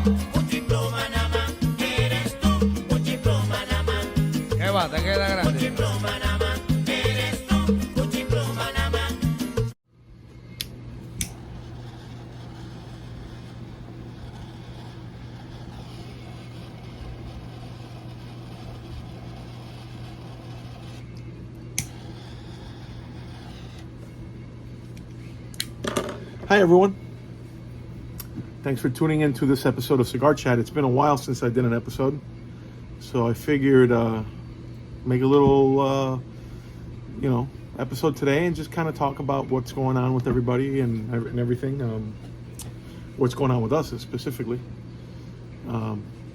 ¿Qué va? ¿Te queda grande? Hi everyone. Thanks for tuning in to this episode of Cigar Chat. It's been a while since I did an episode, so I figured make a little episode today and just kind of talk about what's going on with everybody and everything. What's going on with us specifically.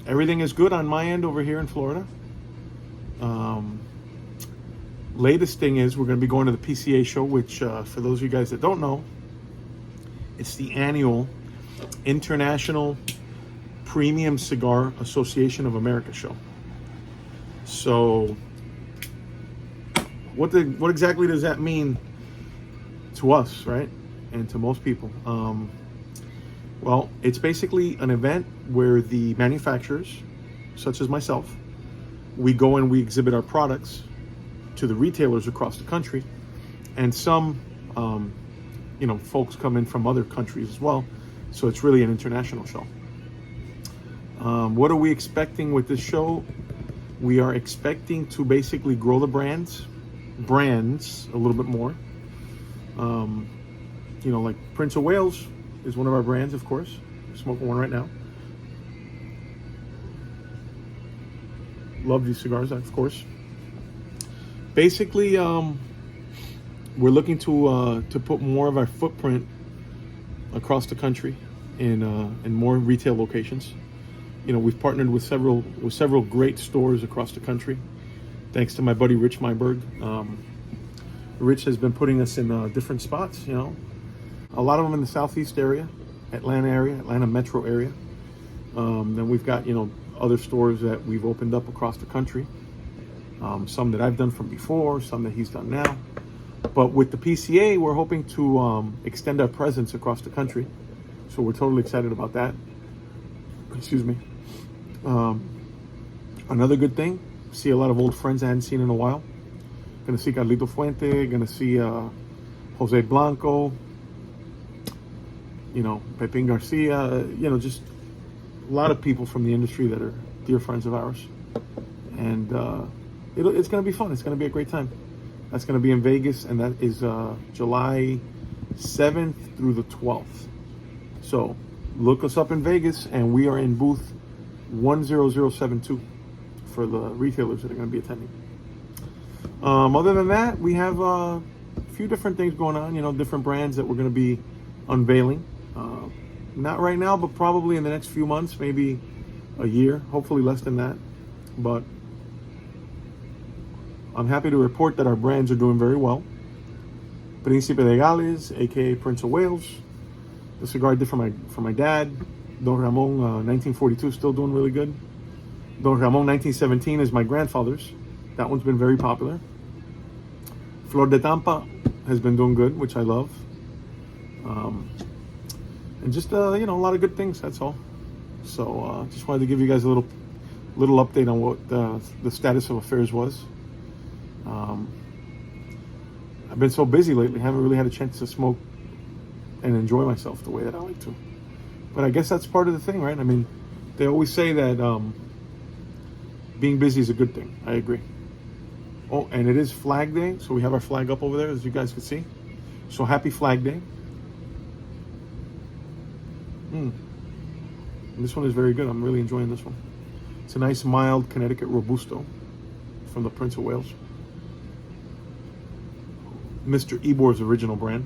Everything is good on my end over here in Florida. Latest thing is we're going to be going to the PCA show, which for those of you guys that don't know, it's the annual International Premium Cigar Association of America show. So, what exactly does that mean to us, right? And to most people? Well, it's basically an event where the manufacturers, such as myself, we go and we exhibit our products to the retailers across the country, and some folks come in from other countries as well. So it's really an international show. What are we expecting with this show? We are expecting to basically grow the brands a little bit more. Like Prince of Wales is one of our brands, of course. I'm smoking one right now. Love these cigars, of course. Basically, we're looking to put more of our footprint across the country in more retail locations. We've partnered with several great stores across the country, thanks to my buddy Rich Meinberg. Rich has been putting us in different spots. A lot of them in the southeast area, Atlanta metro area. Then we've got other stores that we've opened up across the country. Some that I've done from before, some that he's done now. But with the PCA, we're hoping to extend our presence across the country. So we're totally excited about that. Excuse me. Another good thing, see a lot of old friends I hadn't seen in a while. Gonna see Carlito Fuente, gonna see Jose Blanco, Pepin Garcia, just a lot of people from the industry that are dear friends of ours. And it's gonna be fun. It's gonna be a great time. That's going to be in Vegas, and that is July 7th through the 12th. So look us up in Vegas, and we are in booth 10072 for the retailers that are going to be attending. Other than that, we have a few different things going on, different brands that we're going to be unveiling. Not right now, but probably in the next few months, maybe a year, hopefully less than that. But I'm happy to report that our brands are doing very well. Príncipe de Gales, aka Prince of Wales. The cigar I did for my dad. Don Ramon 1942, still doing really good. Don Ramon 1917 is my grandfather's. That one's been very popular. Flor de Tampa has been doing good, which I love. And just a lot of good things. That's all. So just wanted to give you guys a little update on what the status of affairs was. I've been so busy lately, haven't really had a chance to smoke and enjoy myself the way that I like to. But I guess that's part of the thing, right? I mean, they always say that being busy is a good thing. I agree. Oh, and it is Flag Day, so we have our flag up over there, as you guys can see. So happy Flag Day. And this one is very good. I'm really enjoying this one. It's a nice, mild Connecticut Robusto from the Prince of Wales. Mr. Ebor's original brand.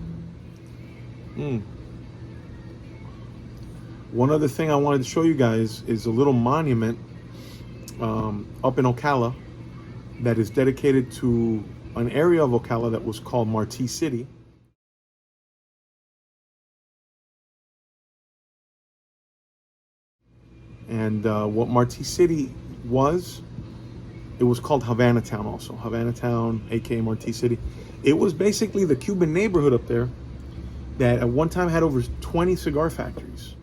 One other thing I wanted to show you guys is a little monument up in Ocala that is dedicated to an area of Ocala that was called Marti City. And what Marti City was, it was called Havana Town also. Havana Town, aka Marti City. It was basically the Cuban neighborhood up there that at one time had over 20 cigar factories.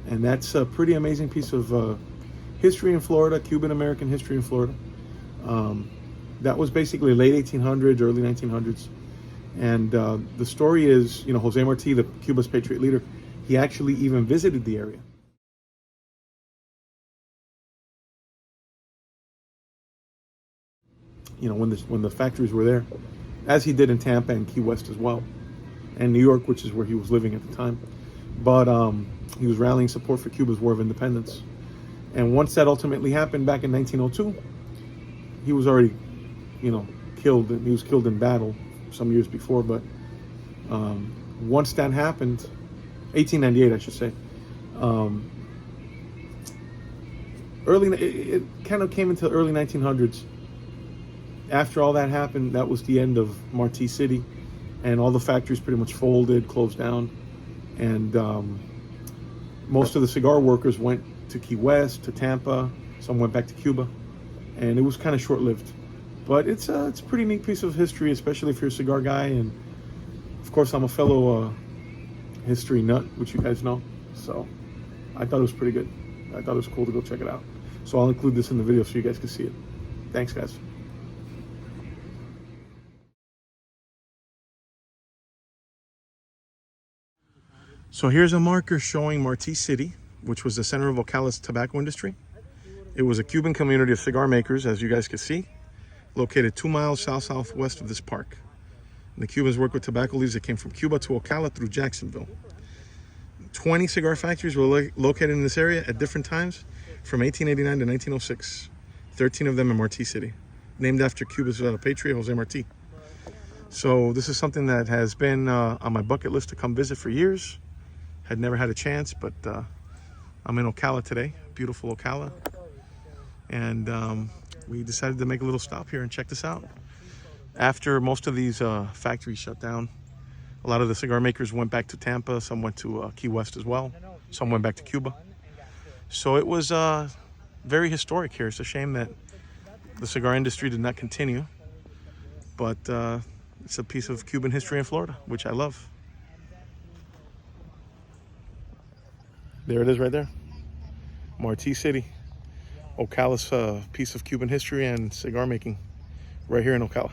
And that's a pretty amazing piece of history in Florida, Cuban-American history in Florida. That was basically late 1800s, early 1900s. And the story is, you know, Jose Marti, the Cuba's patriot leader, he actually even visited the area. You know, when the factories were there, as he did in Tampa and Key West as well, and New York, which is where he was living at the time. But he was rallying support for Cuba's War of Independence. And once that ultimately happened back in 1902, he was already, you know, killed. He was killed in battle some years before. But once that happened, 1898, I should say, it kind of came into the early 1900s. After all that happened, that was the end of Marti City, and all the factories pretty much folded, closed down, and most of the cigar workers went to Key West, to Tampa. Some went back to Cuba, and it was kind of short-lived. But it's a pretty neat piece of history, especially if you're a cigar guy. And of course, I'm a fellow history nut, which you guys know. So I thought it was pretty good. I thought it was cool to go check it out. So I'll include this in the video so you guys can see it. Thanks, guys. So here's a marker showing Marti City, which was the center of Ocala's tobacco industry. It was a Cuban community of cigar makers, as you guys can see, located 2 miles south-southwest of this park. And the Cubans worked with tobacco leaves that came from Cuba to Ocala through Jacksonville. 20 cigar factories were located in this area at different times from 1889 to 1906. 13 of them in Marti City, named after Cuba's patriot, Jose Marti. So this is something that has been on my bucket list to come visit for years. Had never had a chance, but I'm in Ocala today, beautiful Ocala. And we decided to make a little stop here and check this out. After most of these factories shut down, a lot of the cigar makers went back to Tampa, some went to Key West as well, some went back to Cuba. So it was very historic here. It's a shame that the cigar industry did not continue, but it's a piece of Cuban history in Florida, which I love. There it is right there. Marti City, Ocala's piece of Cuban history and cigar making right here in Ocala.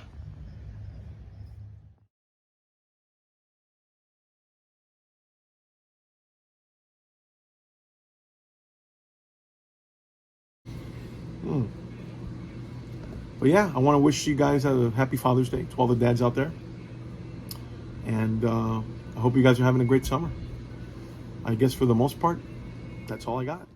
But yeah, I want to wish you guys a happy Father's Day to all the dads out there. And I hope you guys are having a great summer. I guess for the most part, that's all I got.